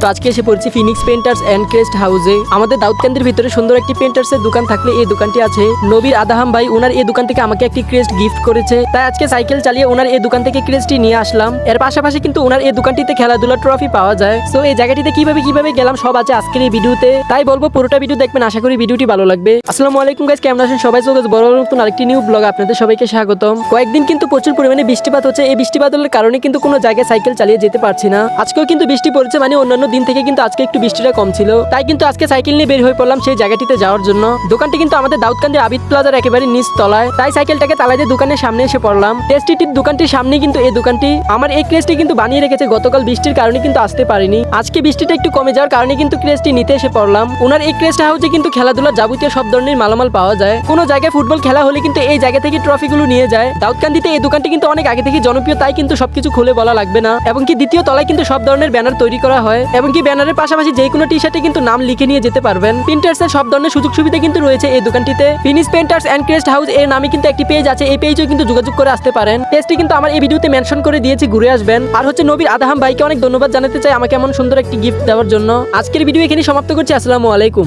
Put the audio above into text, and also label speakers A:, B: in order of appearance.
A: তো আজকে এসে পড়ছি ফিনিক্স পেন্টার্স এন্ড ক্রেস্ট হাউসে। আমাদের দাউদকান্দির ভিতরে সুন্দর একটি পেন্টার্স এর দোকান থাকলে এই দোকানটি আছে। নবীর আদাহাম ভাই ওনার এই দোকান থেকে আমাকে একটি ক্রেস্ট গিফট করেছে, তাই আজকে সাইকেল চালিয়ে ওনার এই দোকান থেকে ক্রেস্টটি নিয়ে আসলাম। এর পাশাপাশি কিন্তু ওনার এই দোকানটিতে খেলাধুলার ট্রফি পাওয়া যায়। সো এই জায়গাটিতে কিভাবে গেলাম সব আছে আজকের এই ভিডিওতে, তাই বলবো পুরোটা ভিডিও দেখবেন, আশা করি ভিডিওটি ভালো লাগবে। আসসালামু আলাইকুম গাইস, কেমন আছেন সবাই? বড় নতুন আরেকটি নিউ ব্লগ আপনাদের সবাইকে স্বাগতম। কয়েকদিন কিন্তু প্রচুর পরিমাণে বৃষ্টিপাত হচ্ছে, এই বৃষ্টিপাতের কারণে কিন্তু কোনো জায়গায় সাইকেল চালিয়ে যেতে পারছি না। আজকেও কিন্তু বৃষ্টি পড়ছে, মানে অন্যান্য দিন থেকে কিন্তু আজকে একটু বৃষ্টিটা কম ছিল, তাই কিন্তু আজকে সাইকেল নিয়ে বের হয়ে পড়লাম সেই জায়গাটিতে যাওয়ার জন্য। দোকানটি কিন্তু আমাদের দাউদকান্দির আবিদ প্লাজার একেবারে নিচ তলায়, তাই সাইকেলটাকে তালাই দিয়ে দোকানের সামনে এসে পড়লাম। টেস্টিটির দোকানটির সামনে কিন্তু এই দোকানটি। আমার এই ক্রেস্টটি কিন্তু বানিয়ে রেখেছে, গতকাল বৃষ্টির কারণে কিন্তু আসতে পারিনি। আজকে বৃষ্টিটা একটু কমে যাওয়ার কারণে কিন্তু ক্রেস্টটি নিতে এসে পড়লাম। ওনার এই ক্রেস্ট হাউসে কিন্তু খেলাধুলার যাবতীয় সব ধরনের মালামাল পাওয়া যায়। কোনো জায়গায় ফুটবল খেলা হলে কিন্তু এই জায়গা থেকে ট্রফিগুলো নিয়ে যায়। দাউদকান্দিতে এই দোকানটি কিন্তু অনেক আগে থেকে জনপ্রিয়, তাই কিন্তু সবকিছু খুলে বলা লাগবে না। এবং কি দ্বিতীয় তলায় কিন্তু সব ধরনের ব্যানার তৈরি করা হয়, এবং কি ব্যানারের পাশাপাশি যে কোনো টি শার্টে কিন্তু নাম লিখে নিয়ে যেতে পারবেন। প্রিন্টার্স এর সব ধরনের সুযোগ সুবিধা কিন্তু রয়েছে এই দোকানটিতে। Phoenix painters and crest house এর নামে কিন্তু একটি পেজ আছে, এই পেজেও কিন্তু যোগাযোগ করে আসতে পারেন। পেজটি কিন্তু আমার এই ভিডিওতে মেনশন করে দিয়েছি, ঘুরে আসবেন। আর হচ্ছে নবীর আদাহাম ভাইকে অনেক ধন্যবাদ জানাতে চাই আমাকে এমন সুন্দর একটি গিফট দেওয়ার জন্য। আজকের ভিডিও এখানে সমাপ্ত করছি। আসসালামু আলাইকুম।